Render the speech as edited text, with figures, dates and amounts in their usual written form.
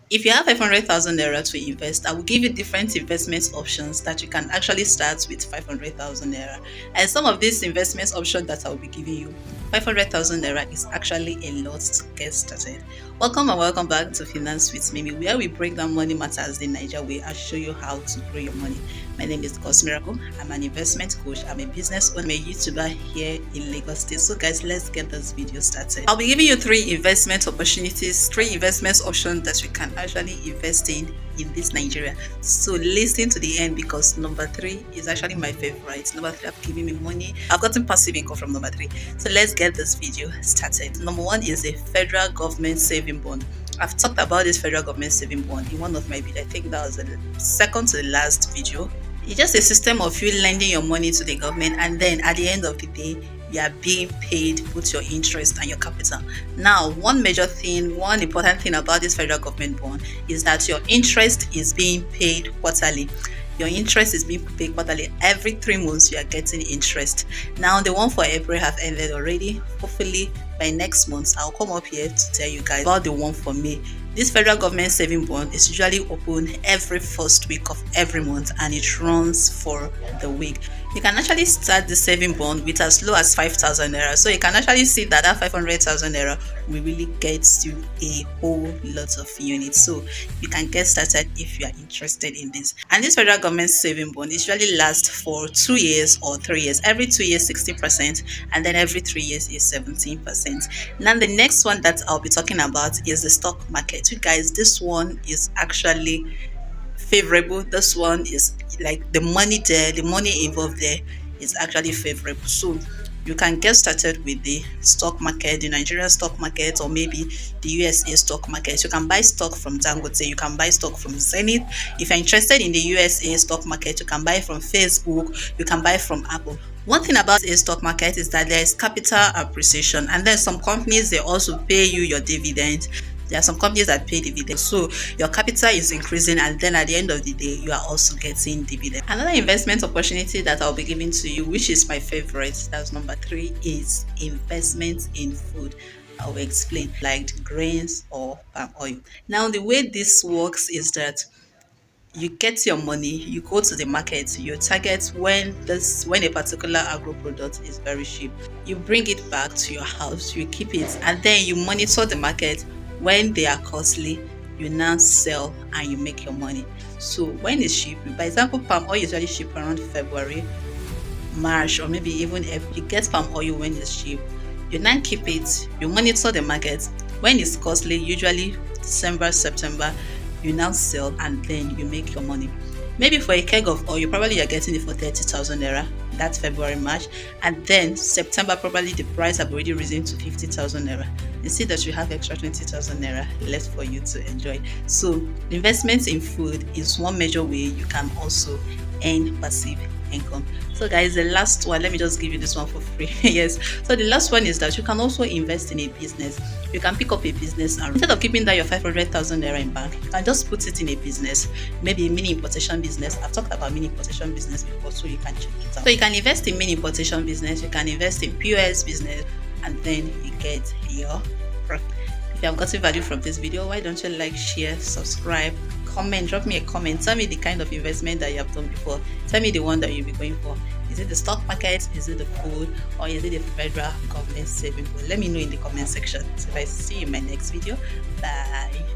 If you have 500,000 naira to invest, I will give you different investment options that you can actually start with 500,000 naira. And some of these investment options that I will be giving you, 500,000 naira is actually a lot to get started. Welcome and welcome back to Finance with Mimi, where we break down money matters the Niger way and show you how to grow your money. My name is God's Miracle. I'm an investment coach. I'm a business owner. I'm a YouTuber here in Lagos State. So guys, let's get this video started. I'll be giving you three investment opportunities, three investment options that you can actually invest in this Nigeria. So listen to the end because number three is actually my favorite. Number three have given me money. I've gotten passive income from number three. So let's get this video started. Number one is a federal government saving bond. I've talked about this federal government saving bond in one of my videos. I think that was the second to the last video. It's just a system of you lending your money to the government, and then at the end of the day, you are being paid both your interest and your capital. Now, one major thing, one important thing about this federal government bond is that your interest is being paid quarterly. Your interest is being paid quarterly. Every 3 months, you are getting interest. Now, the one for April have ended already. Hopefully, by next month, I'll come up here to tell you guys about the one for May. This federal government saving bond is usually open every first week of every month and it runs for the week. You can actually start the saving bond with as low as 5,000 naira. So you can actually see that 500,000 naira will really get you a whole lot of units. So you can get started if you are interested in this. And this federal government saving bond usually lasts for 2 years or 3 years. Every 2 years, 60%, and then every 3 years is 17%. Now the next one that I'll be talking about is the stock market. You guys, this one is actually favorable. This one is like the money there, the money involved there is actually favorable. So you can get started with the stock market, the Nigerian stock market, or maybe the USA stock market. You can buy stock from Dangote, you can buy stock from Zenith. If you're interested in the USA stock market, you can buy from Facebook, you can buy from Apple. One thing about a stock market is that there is capital appreciation, and then some companies they also pay you your dividend. There are some companies that pay dividends, so your capital is increasing, and then at the end of the day, you are also getting dividend. Another investment opportunity that I'll be giving to you, which is my favorite, that's number three, is investment in food. I will explain, like grains or palm oil. Now, the way this works is that you get your money, you go to the market, you target when a particular agro product is very cheap, you bring it back to your house, you keep it, and then you monitor the market. When they are costly, you now sell and you make your money. So when it's cheap, for example, palm oil is usually cheap around February, March, or maybe even if you get palm oil when it's cheap, you now keep it, you monitor the market. When it's costly, usually December, September, you now sell and then you make your money. Maybe for a keg of oil, probably you're getting it for 30,000 naira. That's February, March, and then September, probably the price have already risen to 50,000 naira. You see that you have extra 20,000 naira left for you to enjoy. So, investments in food is one major way you can also earn passive income. So guys, the last one, let me just give you this one for free. Yes, so the last one is that you can also invest in a business. You can pick up a business, and instead of keeping that your 500,000 naira in bank, you can just put it in a business, maybe a mini importation business. I've talked about mini importation business before, so you can check it out. So you can invest in mini importation business, you can invest in POS business, and then you get your profit. If you have gotten value from this video, why don't you like, share, subscribe, comment, drop me a comment, tell me the kind of investment that you have done before, tell me the one that you'll be going for. Is it the stock market, is it the food, or is it the federal government saving bond? Let me know in the comment section. So if I see you in my next video, bye.